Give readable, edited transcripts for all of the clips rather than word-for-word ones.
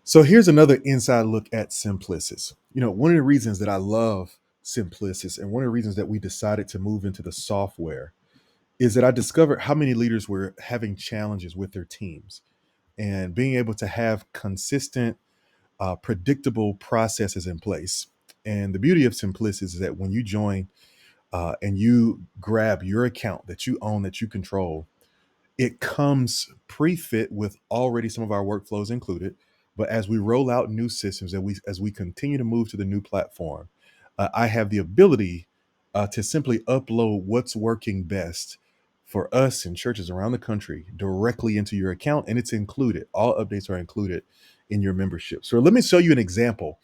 So here's another inside look at Simplicis. One of the reasons that I love Simplicis and one of the reasons that we decided to move into the software is that I discovered how many leaders were having challenges with their teams and being able to have consistent, predictable processes in place. And the beauty of Simplicis is that when you join and you grab your account that you own, that you control, it comes pre-fit with already some of our workflows included. But as we roll out new systems and as we continue to move to the new platform, I have the ability to simply upload what's working best for us and churches around the country directly into your account, and it's included. All updates are included in your membership. So let me show you an example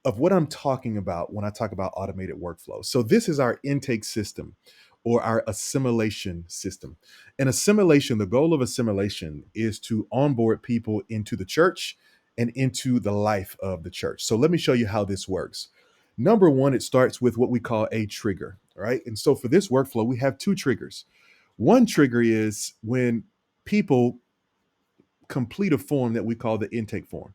of what I'm talking about when I talk about automated workflow. So this is our intake system or our assimilation system. And assimilation, the goal of assimilation is to onboard people into the church and into the life of the church. So let me show you how this works. Number one, it starts with what we call a trigger, right? And so for this workflow, we have two triggers. One trigger is when people complete a form that we call the intake form.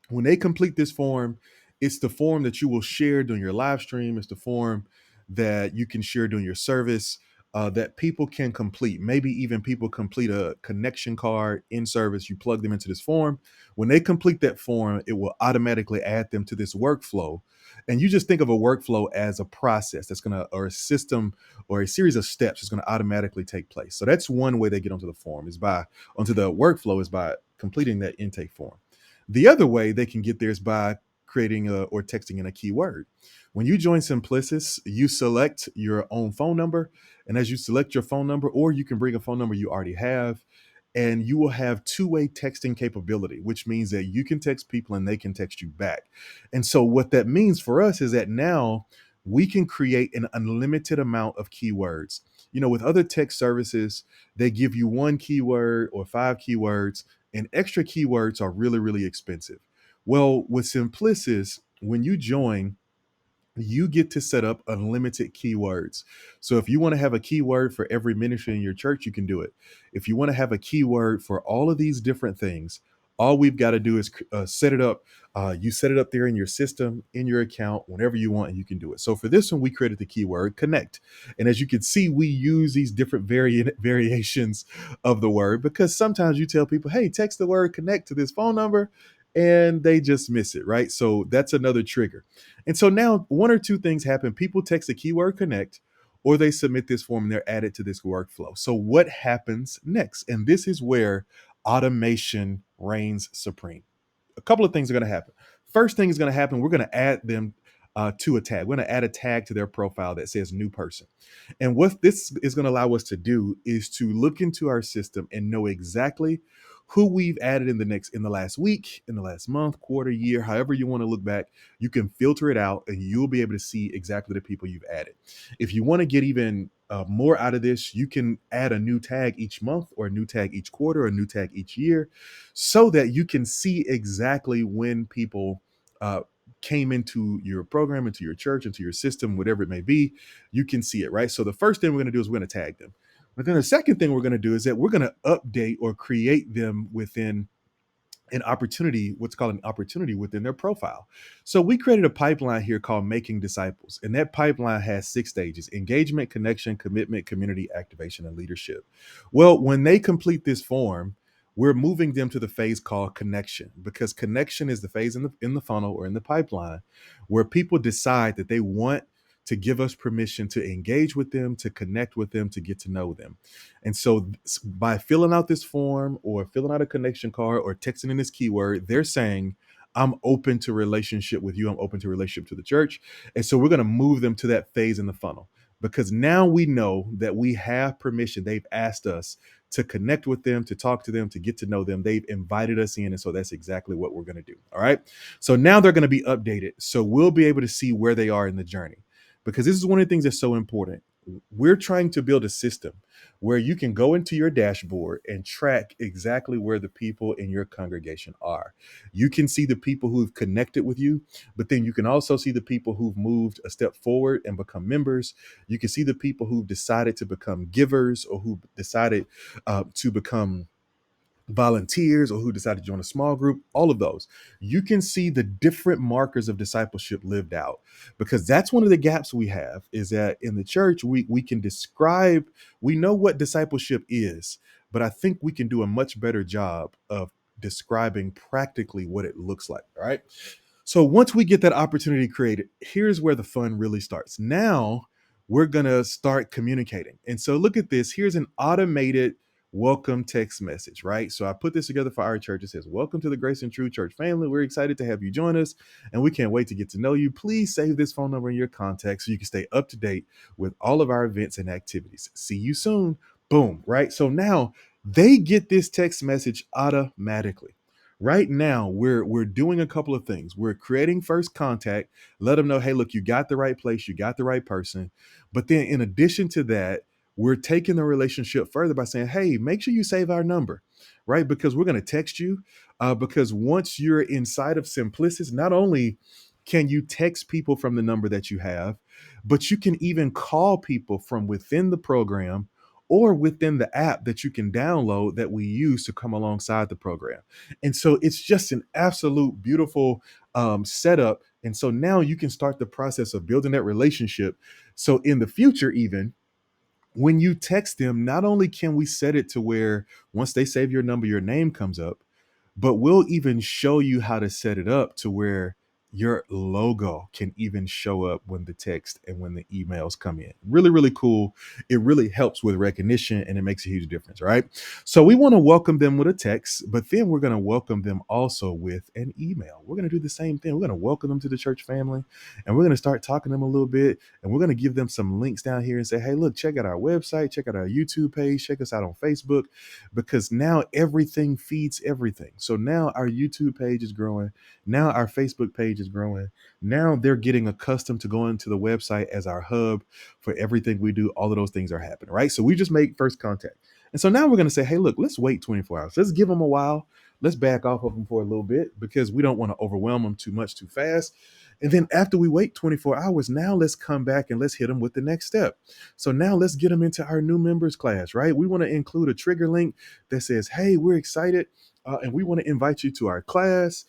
When they complete this form, it's the form that you will share during your live stream. It's the form that you can share during your service that people can complete. Maybe even people complete a connection card in service. You plug them into this form. When they complete that form, it will automatically add them to this workflow. And you just think of a workflow as a process that's going to, or a system or a series of steps that's going to automatically take place. So that's one way they get onto the form onto the workflow is by completing that intake form. The other way they can get there is by creating or texting in a keyword. When you join Simplicis, you select your own phone number. And as you select your phone number, or you can bring a phone number you already have, and you will have two-way texting capability, which means that you can text people and they can text you back. And so what that means for us is that now we can create an unlimited amount of keywords. With other text services, they give you one keyword or five keywords, and extra keywords are really, really expensive. Well, with Simplicis, when you join, you get to set up unlimited keywords. So if you want to have a keyword for every ministry in your church, you can do it. If you want to have a keyword for all of these different things, all we've got to do is set it up. You set it up there in your system, in your account, whenever you want, and you can do it. So for this one, we created the keyword connect. And as you can see, we use these different variations of the word because sometimes you tell people, hey, text the word connect to this phone number, and they just miss it, right? So that's another trigger. And so now one or two things happen. People text the keyword connect or they submit this form and they're added to this workflow. So what happens next? And this is where automation reigns supreme. A couple of things are going to happen. First thing is going to happen, we're going to add them to a tag. We're going to add a tag to their profile that says new person. And what this is going to allow us to do is to look into our system and know exactly who we've added in the last week, in the last month, quarter, year, however you want to look back. You can filter it out and you'll be able to see exactly the people you've added. If you want to get even more out of this, you can add a new tag each month or a new tag each quarter or a new tag each year so that you can see exactly when people came into your program, into your church, into your system, whatever it may be. You can see it, right? So the first thing we're going to do is we're going to tag them. But then the second thing we're going to do is that we're going to update or create them within an opportunity, what's called an opportunity within their profile. So we created a pipeline here called Making Disciples. And that pipeline has 6 stages: engagement, connection, commitment, community, activation, and leadership. Well, when they complete this form, we're moving them to the phase called connection, because connection is the phase in the funnel or in the pipeline where people decide that they want to give us permission to engage with them, to connect with them, to get to know them. And so by filling out this form or filling out a connection card or texting in this keyword, they're saying, I'm open to relationship with you. I'm open to relationship to the church. And so we're going to move them to that phase in the funnel because now we know that we have permission. They've asked us to connect with them, to talk to them, to get to know them. They've invited us in. And so that's exactly what we're going to do. All right. So now they're going to be updated. So we'll be able to see where they are in the journey, because this is one of the things that's so important. We're trying to build a system where you can go into your dashboard and track exactly where the people in your congregation are. You can see the people who've connected with you, but then you can also see the people who've moved a step forward and become members. You can see the people who've decided to become givers or who decided to become volunteers or who decided to join a small group, all of those. You can see the different markers of discipleship lived out, because that's one of the gaps we have, is that in the church we can describe, we know what discipleship is, but I think we can do a much better job of describing practically what it looks like, right? So once we get that opportunity created, here's where the fun really starts. Now we're going to start communicating. And so look at this. Here's an automated welcome text message, right? So I put this together for our church. It says, "Welcome to the Grace and True Church family. We're excited to have you join us, and we can't wait to get to know you. Please save this phone number in your contacts so you can stay up to date with all of our events and activities. See you soon." Boom, right? So now they get this text message automatically. Right now, we're doing a couple of things. We're creating first contact, let them know, hey, look, you got the right place, you got the right person. But then in addition to that, we're taking the relationship further by saying, hey, make sure you save our number, right? Because we're going to text you. Because once you're inside of Simplicis, not only can you text people from the number that you have, but you can even call people from within the program or within the app that you can download that we use to come alongside the program. And so it's just an absolute beautiful setup. And so now you can start the process of building that relationship. So in the future, even when you text them, not only can we set it to where once they save your number, your name comes up, but we'll even show you how to set it up to where your logo can even show up when the text and when the emails come in. Really, really cool. It really helps with recognition and it makes a huge difference, right? So we want to welcome them with a text, but then we're going to welcome them also with an email. We're going to do the same thing. We're going to welcome them to the church family, and we're going to start talking to them a little bit, and we're going to give them some links down here and say, hey, look, check out our website, check out our YouTube page, check us out on Facebook, because now everything feeds everything. So now our YouTube page is growing. Now our Facebook page is growing. Now they're getting accustomed to going to the website as our hub for everything we do. All of those things are happening, right? So we just made first contact. And so now we're going to say, hey, look, let's wait 24 hours. Let's give them a while. Let's back off of them for a little bit because we don't want to overwhelm them too much too fast. And then after we wait 24 hours, now let's come back and let's hit them with the next step. So now let's get them into our new members class, right? We want to include a trigger link that says, hey, we're excited. And we want to invite you to our class.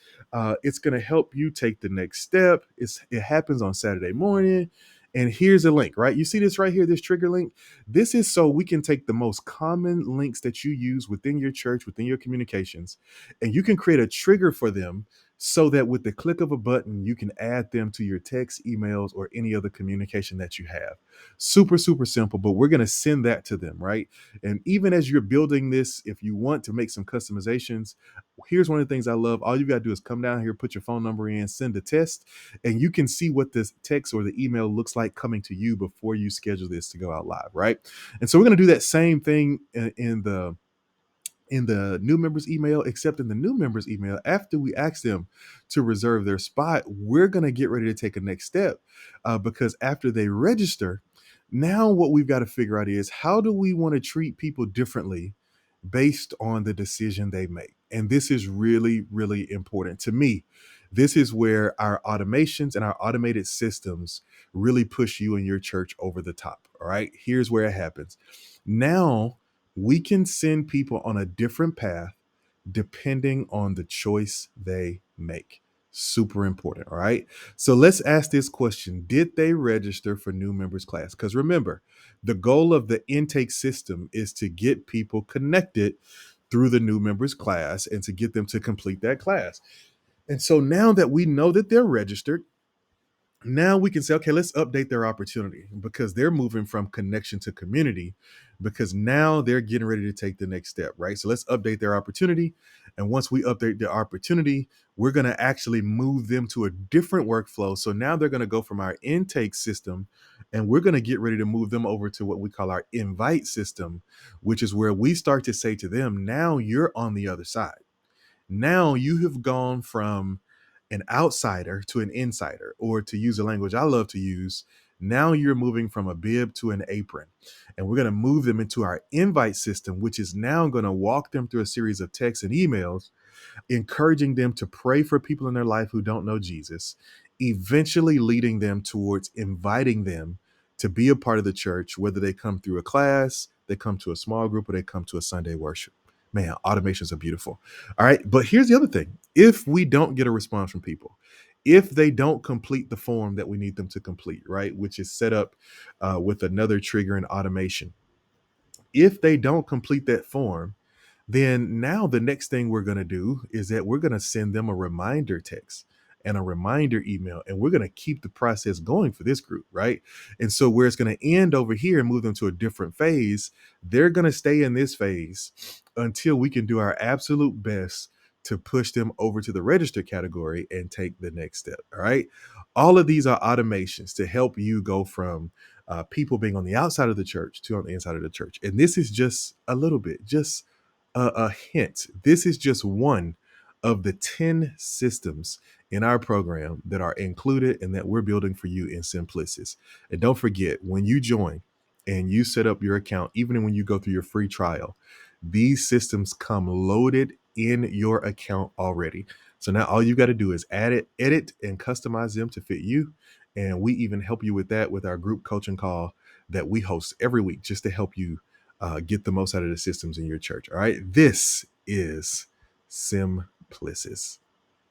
It's going to help you take the next step. It happens on Saturday morning. And here's a link, right? You see this right here, this trigger link? This is so we can take the most common links that you use within your church, within your communications, and you can create a trigger for them so that with the click of a button, you can add them to your text, emails, or any other communication that you have. Super, super simple, but we're going to send that to them, right? And even as you're building this, if you want to make some customizations, here's one of the things I love. All you got to do is come down here, put your phone number in, send a test, and you can see what this text or the email looks like coming to you before you schedule this to go out live, right? And so we're going to do that same thing in the new members email, except in the new members email, after we ask them to reserve their spot, we're going to get ready to take a next step, because after they register, now what we've got to figure out is how do we want to treat people differently based on the decision they make. And this is really, really important to me. This is where our automations and our automated systems really push you and your church over the top. All right. Here's where it happens. Now we can send people on a different path depending on the choice they make. Super important. All right. So let's ask this question. Did they register for new members class? Because remember, the goal of the intake system is to get people connected through the new members class and to get them to complete that class. And so now that we know that they're registered, now we can say, okay, let's update their opportunity because they're moving from connection to community because now they're getting ready to take the next step, right? So let's update their opportunity. And once we update their opportunity, we're going to actually move them to a different workflow. So now they're going to go from our intake system and we're going to get ready to move them over to what we call our invite system, which is where we start to say to them, now you're on the other side. Now you have gone from an outsider to an insider, or to use a language I love to use, now you're moving from a bib to an apron. And we're going to move them into our invite system, which is now going to walk them through a series of texts and emails, encouraging them to pray for people in their life who don't know Jesus, eventually leading them towards inviting them to be a part of the church, whether they come through a class, they come to a small group, or they come to a Sunday worship. Man, automations are beautiful. All right. But here's the other thing. If we don't get a response from people, if they don't complete the form that we need them to complete, right, which is set up with another trigger and automation, if they don't complete that form, then now the next thing we're going to do is that we're going to send them a reminder text and a reminder email, and we're going to keep the process going for this group, right? And so where it's going to end over here and move them to a different phase, they're going to stay in this phase until we can do our absolute best to push them over to the register category and take the next step. All right. All of these are automations to help you go from people being on the outside of the church to on the inside of the church. And this is just a little bit, just a hint. This is just one of the 10 systems in our program that are included and that we're building for you in Simplicis. And don't forget, when you join and you set up your account, even when you go through your free trial, these systems come loaded in your account already. So now all you got to do is add it, edit, and customize them to fit you. And we even help you with that with our group coaching call that we host every week just to help you get the most out of the systems in your church. All right. This is Simplicis.